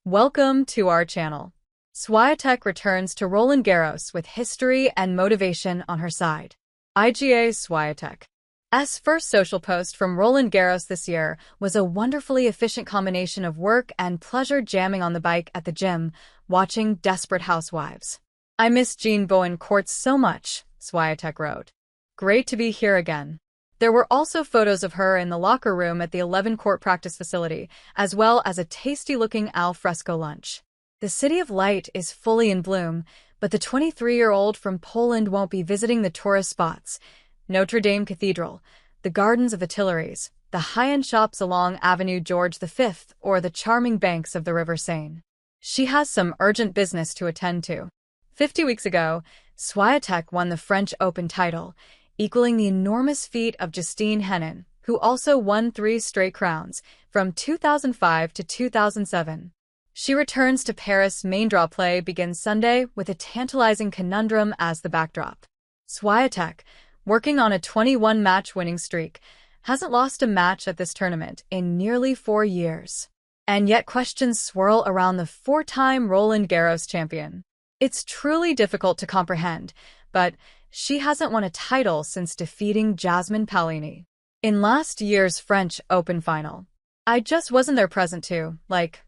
Welcome to our channel. Swiatek returns to Roland Garros with history and motivation on her side. Iga Swiatek's first social post from Roland Garros this year was a wonderfully efficient combination of work and pleasure, jamming on the bike at the gym, watching Desperate Housewives. "I miss Jean Bowen courts so much," Swiatek wrote. "Great to be here again." There were also photos of her in the locker room at the 11-court practice facility, as well as a tasty-looking al fresco lunch. The City of Light is fully in bloom, but the 23-year-old from Poland won't be visiting the tourist spots: Notre Dame Cathedral, the Gardens of the Tuileries, the high-end shops along Avenue George V, or the charming banks of the River Seine. She has some urgent business to attend to. 50 weeks ago, Swiatek won the French Open title, equaling the enormous feat of Justine Henin, who also won 3 straight crowns, from 2005 to 2007. She returns to Paris. Main draw play begins Sunday with a tantalizing conundrum as the backdrop. Swiatek, working on a 21-match winning streak, hasn't lost a match at this tournament in nearly 4 years. And yet questions swirl around the 4-time Roland Garros champion. It's truly difficult to comprehend, but she hasn't won a title since defeating Jasmine Paolini in last year's French Open final. "I just wasn't there present to,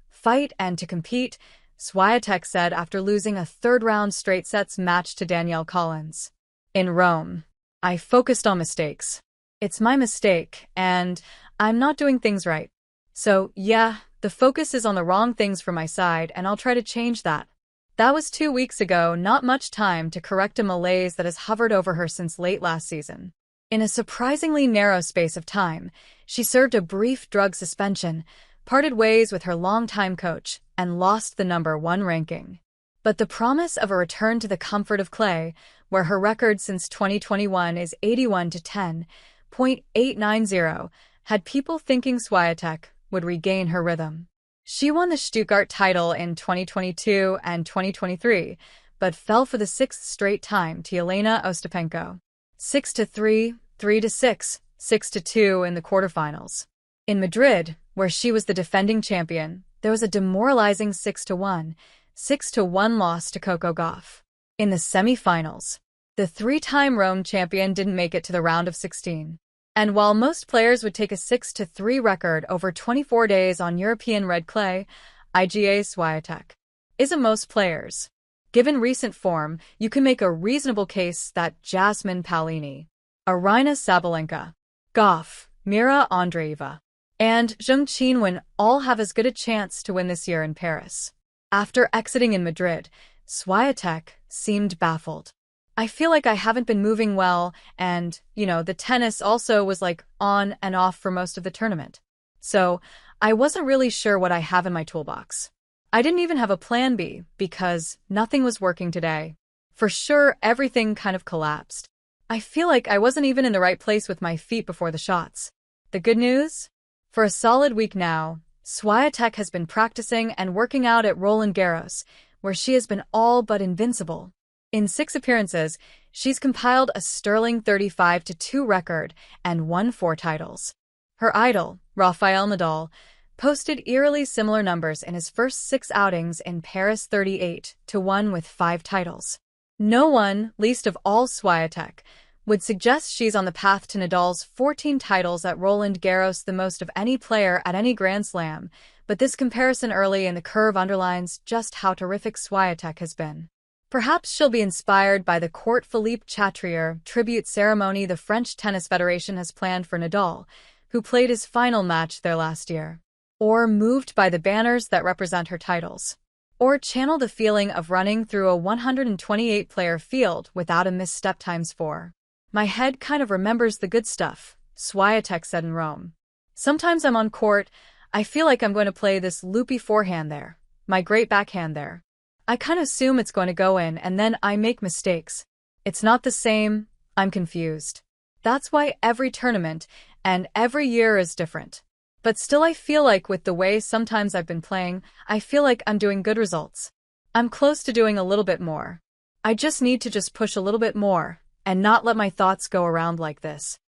fight and to compete," Swiatek said after losing a third-round straight sets match to Danielle Collins. "In Rome, I focused on mistakes. It's my mistake, and I'm not doing things right. So, yeah, the focus is on the wrong things for my side, and I'll try to change that." That was 2 weeks ago, not much time to correct a malaise that has hovered over her since late last season. In a surprisingly narrow space of time, she served a brief drug suspension, parted ways with her longtime coach, and lost the #1 ranking. But the promise of a return to the comfort of clay, where her record since 2021 is 81-10.890, had people thinking Swiatek would regain her rhythm. She won the Stuttgart title in 2022 and 2023, but fell for the 6th straight time to Jelena Ostapenko. 6-3, 3-6, 6-2 in the quarterfinals. In Madrid, where she was the defending champion, there was a demoralizing 6-1, 6-1 loss to Coco Gauff. In the semi-finals, the 3-time Rome champion didn't make it to the round of 16. And while most players would take a 6-3 record over 24 days on European red clay, Iga Swiatek isn't most players. Given recent form, you can make a reasonable case that Jasmine Paolini, Aryna Sabalenka, Gauff, Mira Andreeva, and Zheng Qinwen all have as good a chance to win this year in Paris. After exiting in Madrid, Swiatek seemed baffled. "I feel like I haven't been moving well, and, the tennis also was on and off for most of the tournament. So, I wasn't really sure what I have in my toolbox. I didn't even have a plan B, because nothing was working today. For sure, everything kind of collapsed. I feel like I wasn't even in the right place with my feet before the shots." The good news? For a solid week now, Swiatek has been practicing and working out at Roland Garros, where she has been all but invincible. In 6 appearances, she's compiled a sterling 35-2 record and won 4 titles. Her idol, Rafael Nadal, posted eerily similar numbers in his first 6 outings in Paris: 38-1 with 5 titles. No one, least of all Swiatek, would suggest she's on the path to Nadal's 14 titles at Roland Garros, the most of any player at any Grand Slam, but this comparison early in the curve underlines just how terrific Swiatek has been. Perhaps she'll be inspired by the Court Philippe Chatrier tribute ceremony the French Tennis Federation has planned for Nadal, who played his final match there last year. Or moved by the banners that represent her titles. Or channel the feeling of running through a 128-player field without a misstep ×4. "My head kind of remembers the good stuff," Swiatek said in Rome. "Sometimes I'm on court, I feel like I'm going to play this loopy forehand there, my great backhand there. I kind of assume it's going to go in, and then I make mistakes. It's not the same, I'm confused. That's why every tournament and every year is different. But still, I feel like with the way sometimes I've been playing, I feel like I'm doing good results. I'm close to doing a little bit more. I just need to push a little bit more, and not let my thoughts go around like this."